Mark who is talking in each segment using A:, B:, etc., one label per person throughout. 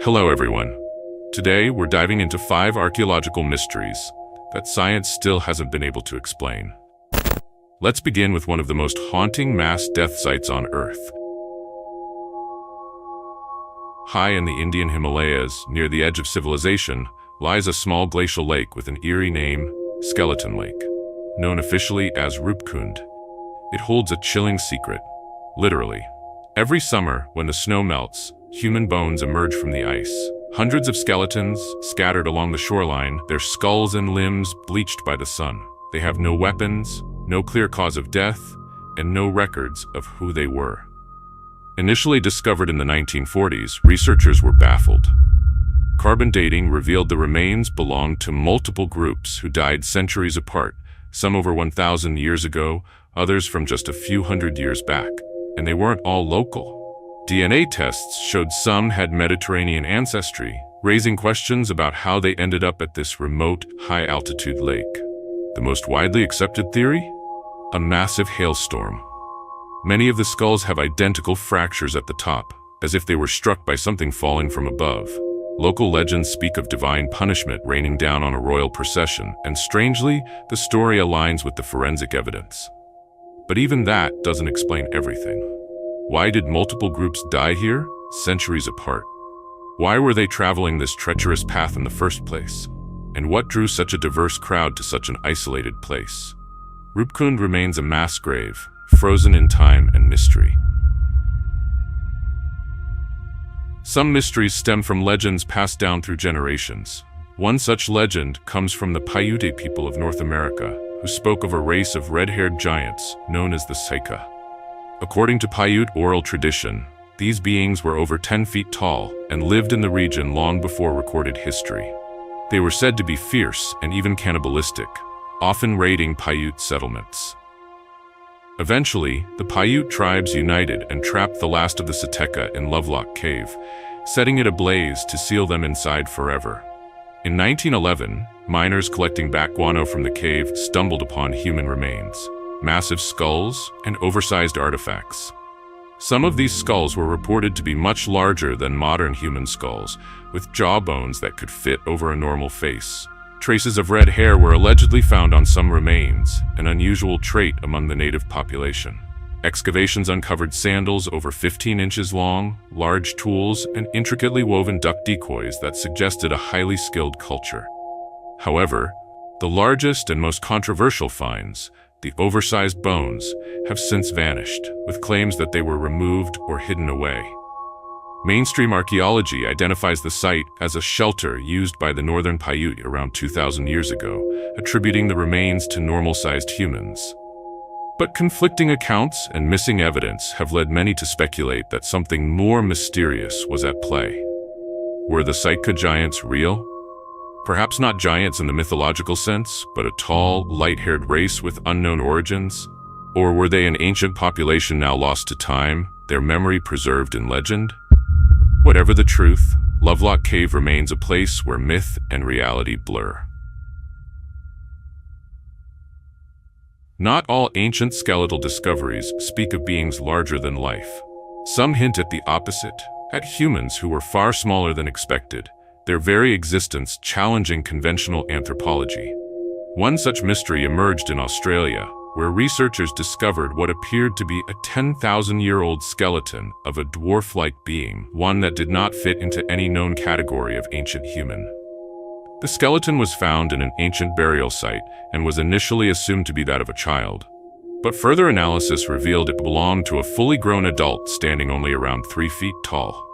A: Hello everyone. Today we're diving into 5 archaeological mysteries that science still hasn't been able to explain. Let's begin with one of the most haunting mass death sites on Earth. High in the Indian Himalayas, near the edge of civilization, lies a small glacial lake with an eerie name, Skeleton Lake. Known officially as Roopkund, it holds a chilling secret. Literally, every summer when the snow melts, human bones emerge from the ice. Hundreds of skeletons scattered along the shoreline, their skulls and limbs bleached by the sun. They have no weapons, no clear cause of death, and no records of who they were. Initially discovered in the 1940s, researchers were baffled. Carbon dating revealed the remains belonged to multiple groups who died centuries apart, some over 1,000 years ago, others from just a few hundred years back. And they weren't all local. DNA tests showed some had Mediterranean ancestry, raising questions about how they ended up at this remote, high-altitude lake. The most widely accepted theory? A massive hailstorm. Many of the skulls have identical fractures at the top, as if they were struck by something falling from above. Local legends speak of divine punishment raining down on a royal procession, and strangely, the story aligns with the forensic evidence. But even that doesn't explain everything. Why did multiple groups die here, centuries apart? Why were they traveling this treacherous path in the first place? And what drew such a diverse crowd to such an isolated place? Roopkund remains a mass grave, frozen in time and mystery. Some mysteries stem from legends passed down through generations. One such legend comes from the Paiute people of North America, who spoke of a race of red-haired giants known as the Saika. According to Paiute oral tradition, these beings were over 10 feet tall and lived in the region long before recorded history. They were said to be fierce and even cannibalistic, often raiding Paiute settlements. Eventually, the Paiute tribes united and trapped the last of the Sateca in Lovelock cave, setting it ablaze to seal them inside forever. In 1911, miners collecting bat guano from the cave stumbled upon human remains, massive skulls, and oversized artifacts. Some of these skulls were reported to be much larger than modern human skulls, with jawbones that could fit over a normal face. Traces of red hair were allegedly found on some remains, an unusual trait among the native population. Excavations uncovered sandals over 15 inches long, large tools, and intricately woven duck decoys that suggested a highly skilled culture. However, the largest and most controversial finds, the oversized bones, have since vanished, with claims that they were removed or hidden away. Mainstream archaeology identifies the site as a shelter used by the northern Paiute around 2,000 years ago, attributing the remains to normal-sized humans. But conflicting accounts and missing evidence have led many to speculate that something more mysterious was at play. Were the Saika giants real? Perhaps not giants in the mythological sense, but a tall, light-haired race with unknown origins? Or were they an ancient population now lost to time, their memory preserved in legend? Whatever the truth, Lovelock Cave remains a place where myth and reality blur. Not all ancient skeletal discoveries speak of beings larger than life. Some hint at the opposite, at humans who were far smaller than expected, their very existence challenging conventional anthropology. One such mystery emerged in Australia, where researchers discovered what appeared to be a 10,000-year-old skeleton of a dwarf-like being, one that did not fit into any known category of ancient human. The skeleton was found in an ancient burial site and was initially assumed to be that of a child. But further analysis revealed it belonged to a fully grown adult standing only around 3 feet tall.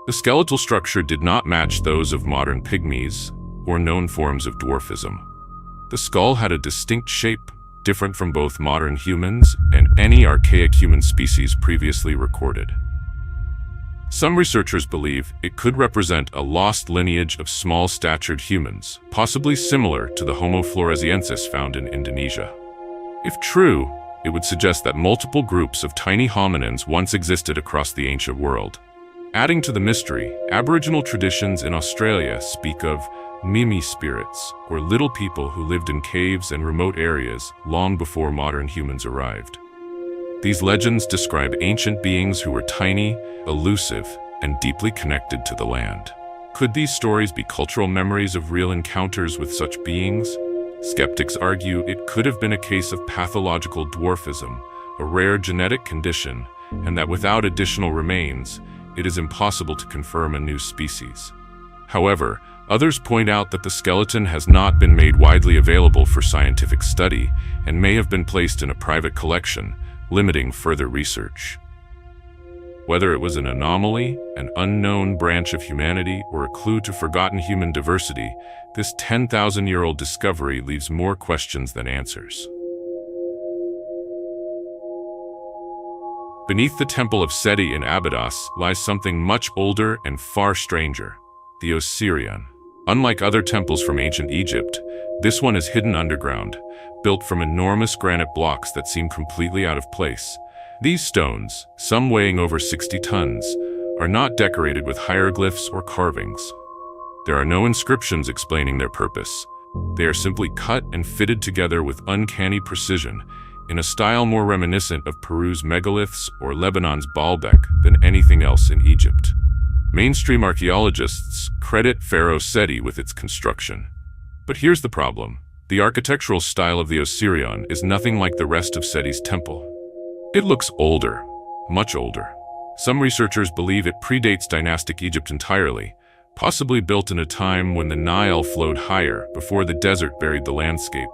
A: The skeletal structure did not match those of modern pygmies or known forms of dwarfism. The skull had a distinct shape, different from both modern humans and any archaic human species previously recorded. Some researchers believe it could represent a lost lineage of small-statured humans, possibly similar to the Homo floresiensis found in Indonesia. If true, it would suggest that multiple groups of tiny hominins once existed across the ancient world. Adding to the mystery, Aboriginal traditions in Australia speak of Mimi spirits, or little people who lived in caves and remote areas long before modern humans arrived. These legends describe ancient beings who were tiny, elusive, and deeply connected to the land. Could these stories be cultural memories of real encounters with such beings? Skeptics argue it could have been a case of pathological dwarfism, a rare genetic condition, and that without additional remains, it is impossible to confirm a new species. However, others point out that the skeleton has not been made widely available for scientific study and may have been placed in a private collection, limiting further research. Whether it was an anomaly, an unknown branch of humanity, or a clue to forgotten human diversity, this 10,000-year-old discovery leaves more questions than answers. Beneath the temple of Seti in Abydos lies something much older and far stranger, the Osirion. Unlike other temples from ancient Egypt, this one is hidden underground, built from enormous granite blocks that seem completely out of place. These stones, some weighing over 60 tons, are not decorated with hieroglyphs or carvings. There are no inscriptions explaining their purpose. They are simply cut and fitted together with uncanny precision, in a style more reminiscent of Peru's megaliths or Lebanon's Baalbek than anything else in Egypt. Mainstream archaeologists credit Pharaoh Seti with its construction. But here's the problem. The architectural style of the Osirion is nothing like the rest of Seti's temple. It looks older, much older. Some researchers believe it predates dynastic Egypt entirely, possibly built in a time when the Nile flowed higher before the desert buried the landscape.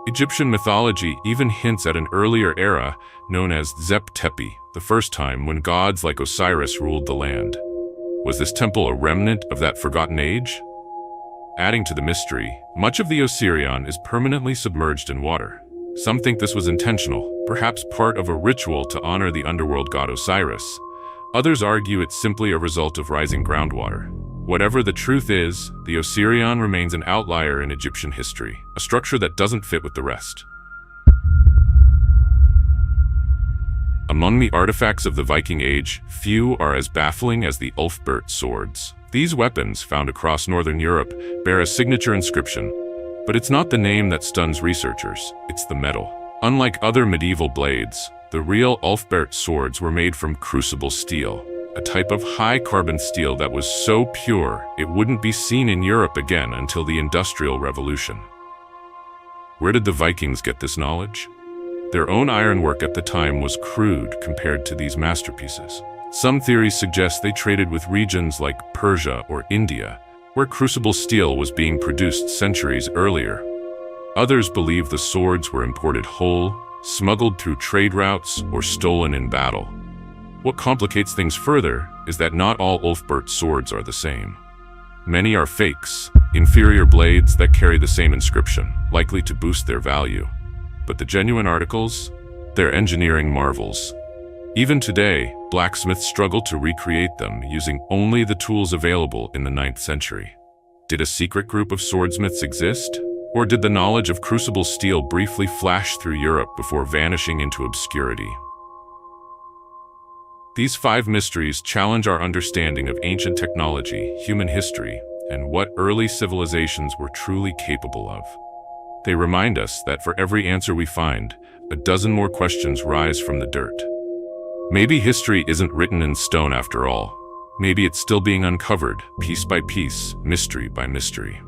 A: Egyptian mythology even hints at an earlier era known as Zep Tepi, the first time when gods like Osiris ruled the land. Was this temple a remnant of that forgotten age? Adding to the mystery, much of the Osirion is permanently submerged in water. Some think this was intentional, perhaps part of a ritual to honor the underworld god Osiris. Others argue it's simply a result of rising groundwater. Whatever the truth is, the Osirion remains an outlier in Egyptian history, a structure that doesn't fit with the rest. Among the artifacts of the Viking Age, few are as baffling as the Ulfberht swords. These weapons, found across northern Europe, bear a signature inscription. But it's not the name that stuns researchers, it's the metal. Unlike other medieval blades, the real Ulfberht swords were made from crucible steel, a type of high-carbon steel that was so pure it wouldn't be seen in Europe again until the Industrial Revolution. Where did the Vikings get this knowledge? Their own ironwork at the time was crude compared to these masterpieces. Some theories suggest they traded with regions like Persia or India, where crucible steel was being produced centuries earlier. Others believe the swords were imported whole, smuggled through trade routes, or stolen in battle. What complicates things further is that not all Ulfberht swords are the same. Many are fakes, inferior blades that carry the same inscription, likely to boost their value. But the genuine articles? They're engineering marvels. Even today, blacksmiths struggle to recreate them using only the tools available in the 9th century. Did a secret group of swordsmiths exist? Or did the knowledge of crucible steel briefly flash through Europe before vanishing into obscurity? These 5 mysteries challenge our understanding of ancient technology, human history, and what early civilizations were truly capable of. They remind us that for every answer we find, a dozen more questions rise from the dirt. Maybe history isn't written in stone after all. Maybe it's still being uncovered, piece by piece, mystery by mystery.